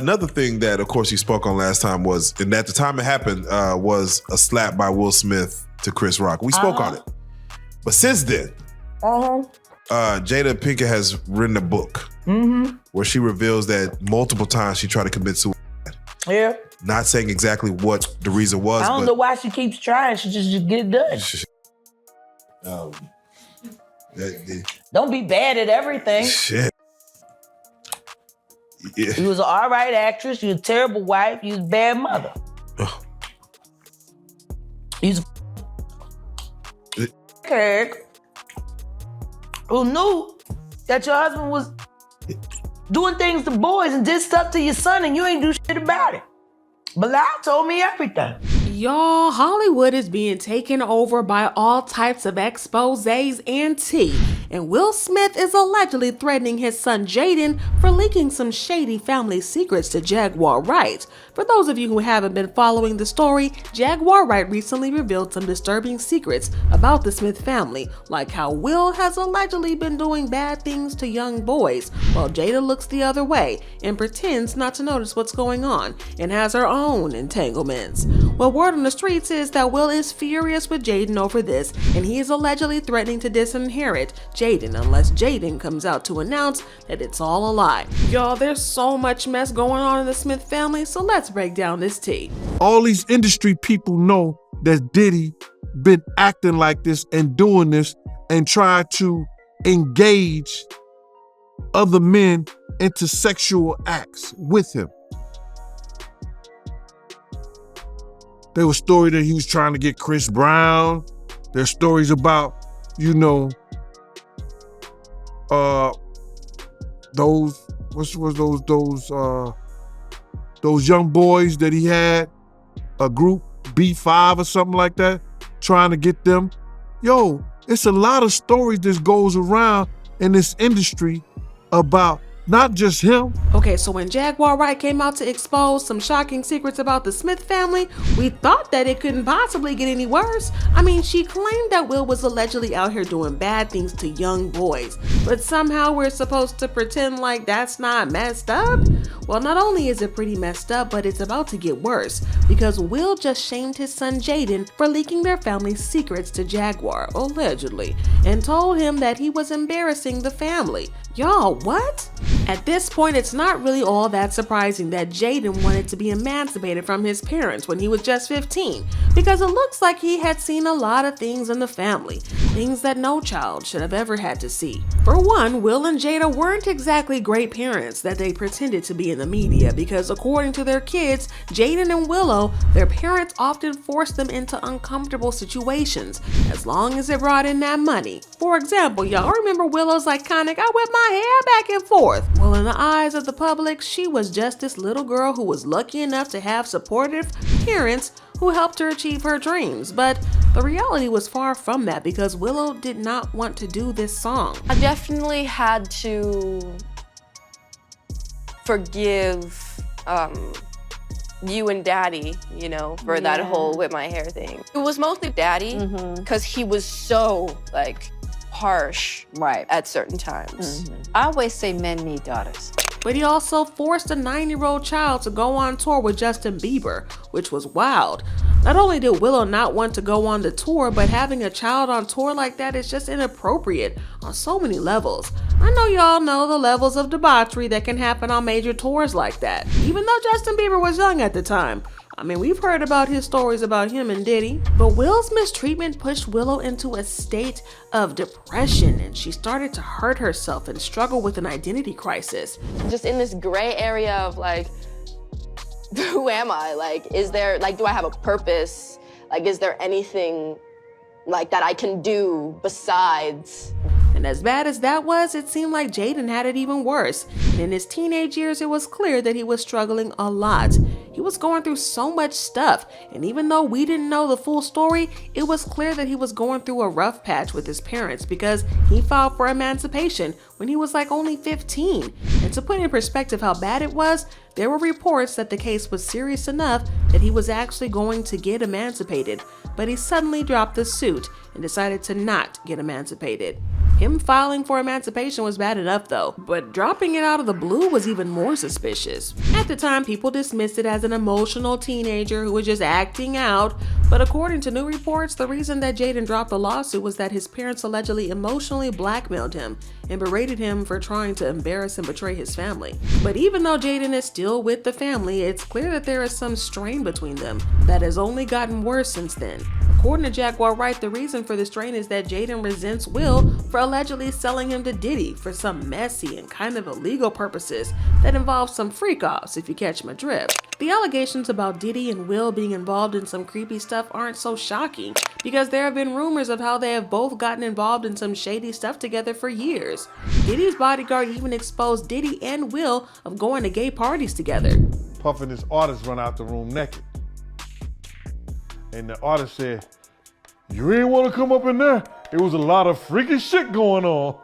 Another thing that, of course, you spoke on last time was, and at the time it happened, was a slap by Will Smith to Chris Rock. We spoke on it. But since then, Jada Pinkett has written a book where she reveals that multiple times she tried to commit suicide. Yeah. Not saying exactly what the reason was. I don't know why she keeps trying. She just get it done. Don't be bad at everything. Shit. Yeah. You was an all right actress. You was a terrible wife. You was a bad mother. You was a kid who knew that your husband was doing things to boys and did stuff to your son and you ain't do shit about it. Bilal told me everything. Y'all, Hollywood is being taken over by all types of exposés and tea. And Will Smith is allegedly threatening his son Jaden for leaking some shady family secrets to Jaguar Wright. For those of you who haven't been following the story, Jaguar Wright recently revealed some disturbing secrets about the Smith family, like how Will has allegedly been doing bad things to young boys, while Jada looks the other way and pretends not to notice what's going on and has her own entanglements. Well, word on the streets is that Will is furious with Jaden over this, and he is allegedly threatening to disinherit Jaden unless Jaden comes out to announce that it's all a lie. Y'all, there's so much mess going on in the Smith family, so let's break down this tea. All these industry people know that Diddy been acting like this and doing this and try to engage other men into sexual acts with him. There was story that he was trying to get Chris Brown. There's stories about, those young boys that he had, a group B5 or something like that, trying to get them. Yo, it's a lot of stories that goes around in this industry about not just him. Okay, so when Jaguar Wright came out to expose some shocking secrets about the Smith family, we thought that it couldn't possibly get any worse. I mean, she claimed that Will was allegedly out here doing bad things to young boys, but somehow we're supposed to pretend like that's not messed up? Well, not only is it pretty messed up, but it's about to get worse, because Will just shamed his son Jaden for leaking their family's secrets to Jaguar, allegedly, and told him that he was embarrassing the family. Y'all, what? At this point, it's not really all that surprising that Jaden wanted to be emancipated from his parents when he was just 15, because it looks like he had seen a lot of things in the family, things that no child should have ever had to see. For one, Will and Jada weren't exactly great parents that they pretended to be in the media, because according to their kids, Jaden and Willow, their parents often forced them into uncomfortable situations, as long as it brought in that money. For example, y'all remember Willow's iconic, "I whip my hair back and forth"? Well, in the eyes of the public, she was just this little girl who was lucky enough to have supportive parents who helped her achieve her dreams. But the reality was far from that, because Willow did not want to do this song. I definitely had to forgive you and Daddy, for that whole whip my hair thing. It was mostly Daddy, because he was so, harsh at certain times. I always say men need daughters. But he also forced a 9-year-old child to go on tour with Justin Bieber, which was wild. Not only did Willow not want to go on the tour, but having a child on tour like that is just inappropriate on so many levels. I know y'all know the levels of debauchery that can happen on major tours like that, even though Justin Bieber was young at the time. I mean, we've heard about his stories about him and Diddy. But Will's mistreatment pushed Willow into a state of depression, and she started to hurt herself and struggle with an identity crisis. Just in this gray area of who am I? Is there, do I have a purpose? Is there anything that I can do besides? And as bad as that was, it seemed like Jaden had it even worse. And in his teenage years, it was clear that he was struggling a lot. He was going through so much stuff, and even though we didn't know the full story, it was clear that he was going through a rough patch with his parents, because he filed for emancipation when he was only 15. And to put in perspective how bad it was, there were reports that the case was serious enough that he was actually going to get emancipated, but he suddenly dropped the suit and decided to not get emancipated. Him filing for emancipation was bad enough though, but dropping it out of the blue was even more suspicious. At the time, people dismissed it as an emotional teenager who was just acting out, but according to new reports, the reason that Jaden dropped the lawsuit was that his parents allegedly emotionally blackmailed him and berated him for trying to embarrass and betray his family. But even though Jaden is still with the family, it's clear that there is some strain between them that has only gotten worse since then. According to Jaguar Wright, the reason for the strain is that Jaden resents Will for allegedly selling him to Diddy for some messy and kind of illegal purposes that involve some freak-offs, if you catch my drift. The allegations about Diddy and Will being involved in some creepy stuff aren't so shocking because there have been rumors of how they have both gotten involved in some shady stuff together for years. Diddy's bodyguard even exposed Diddy and Will of going to gay parties together. Puff and his artist run out the room naked. And the artist said, "You ain't want to come up in there? It was a lot of freaky shit going on."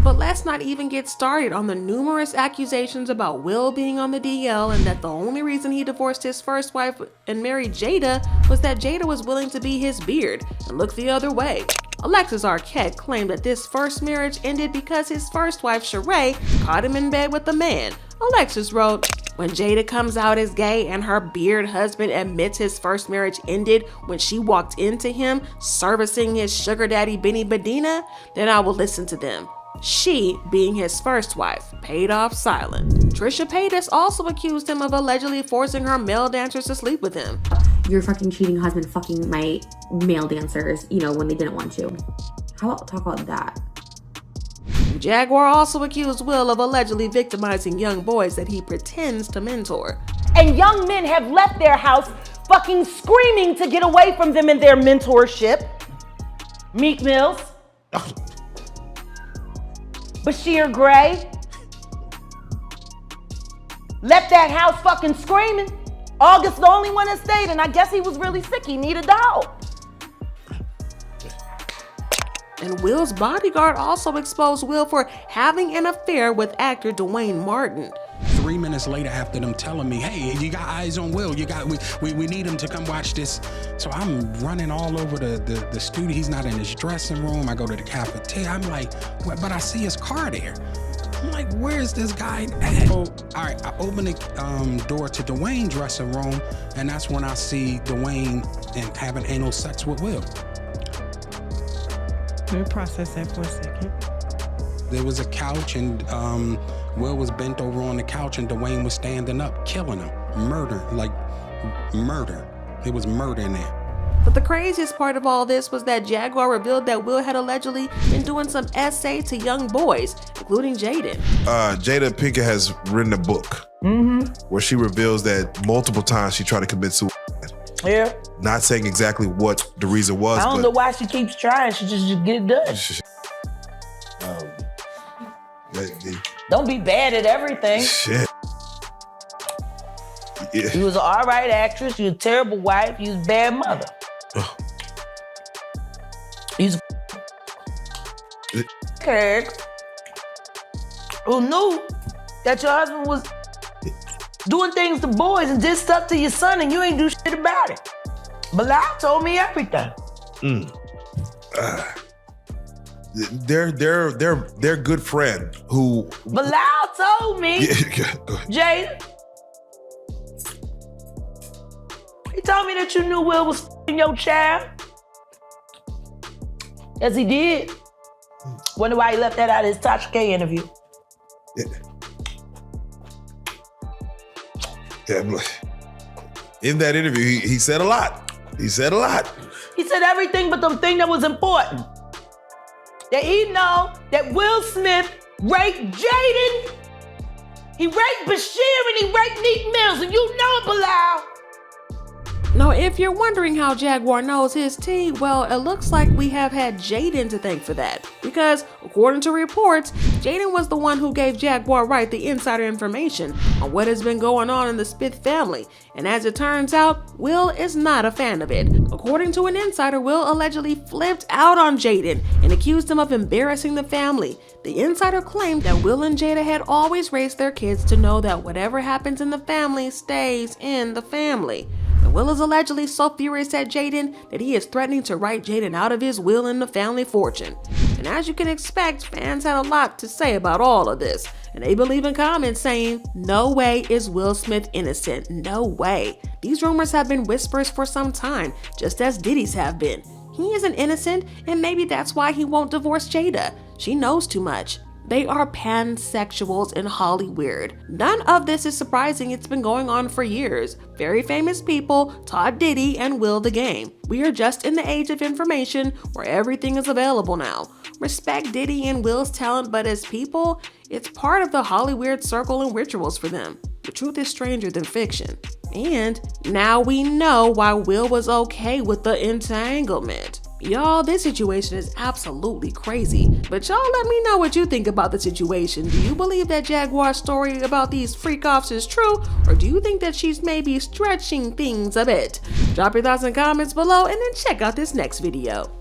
But let's not even get started on the numerous accusations about Will being on the DL and that the only reason he divorced his first wife and married Jada was that Jada was willing to be his beard and look the other way. Alexis Arquette claimed that this first marriage ended because his first wife, Sheree, caught him in bed with a man. Alexis wrote, "When Jada comes out as gay and her beard husband admits his first marriage ended when she walked into him servicing his sugar daddy Benny Bedina, then I will listen to them." She, being his first wife, paid off silent. Trisha Paytas also accused him of allegedly forcing her male dancers to sleep with him. "Your fucking cheating husband fucking my male dancers, when they didn't want to." How about talk about that? Jaguar also accused Will of allegedly victimizing young boys that he pretends to mentor. And young men have left their house fucking screaming to get away from them in their mentorship. Meek Mills. Bashir Gray. Left that house fucking screaming. August the only one that stayed, and I guess he was really sick. He needed a dog. And Will's bodyguard also exposed Will for having an affair with actor Dwayne Martin. 3 minutes later, after them telling me, "Hey, you got eyes on Will, we need him to come watch this." So I'm running all over the studio. He's not in his dressing room. I go to the cafeteria. I'm like, but I see his car there. I'm like, where's this guy at? So, all right, I open the door to Dwayne's dressing room, and that's when I see Dwayne and having anal sex with Will. Let me process that for a second. There was a couch, and Will was bent over on the couch, and Dwayne was standing up, killing him. Murder. There was murder in there. But the craziest part of all this was that Jaguar revealed that Will had allegedly been doing some essay to young boys, including Jaden. Jada Pinkett has written a book where she reveals that multiple times she tried to commit suicide. Yeah. Not saying exactly what the reason was. I don't know why she keeps trying. She just get it done. Don't be bad at everything. Shit. Yeah. You was an all right actress. You was a terrible wife. You was a bad mother. You was a kid who knew that your husband was doing things to boys and did stuff to your son, and you ain't do shit about it. Bilal told me everything. Their good friend who Bilal told me. Jada. He told me that you knew Will was f***ing your child. Yes, he did. Wonder why he left that out of his Tasha K interview. In that interview, he said a lot. He said everything but the thing that was important. That he know that Will Smith raped Jaden. He raped Bashir and he raped Meek Mills, and you know it, Bilal. Now, if you're wondering how Jaguar knows his tea, well, it looks like we have had Jaden to thank for that. Because, according to reports, Jaden was the one who gave Jaguar Wright the insider information on what has been going on in the Smith family. And as it turns out, Will is not a fan of it. According to an insider, Will allegedly flipped out on Jaden and accused him of embarrassing the family. The insider claimed that Will and Jada had always raised their kids to know that whatever happens in the family stays in the family. And Will is allegedly so furious at Jaden that he is threatening to write Jaden out of his will and the family fortune. And as you can expect, fans had a lot to say about all of this. And they believe in comments saying, no way is Will Smith innocent, no way. These rumors have been whispers for some time, just as Diddy's have been. He isn't innocent, and maybe that's why he won't divorce Jada. She knows too much. They are pansexuals in Hollywood. None of this is surprising, it's been going on for years. Very famous people taught Diddy and Will the game. We are just in the age of information where everything is available now. Respect Diddy and Will's talent, but as people, it's part of the Hollywood circle and rituals for them. The truth is stranger than fiction. And now we know why Will was okay with the entanglement. Y'all, this situation is absolutely crazy, but y'all let me know what you think about the situation. Do you believe that Jaguar's story about these freak-offs is true, or do you think that she's maybe stretching things a bit? Drop your thoughts in comments below and then check out this next video.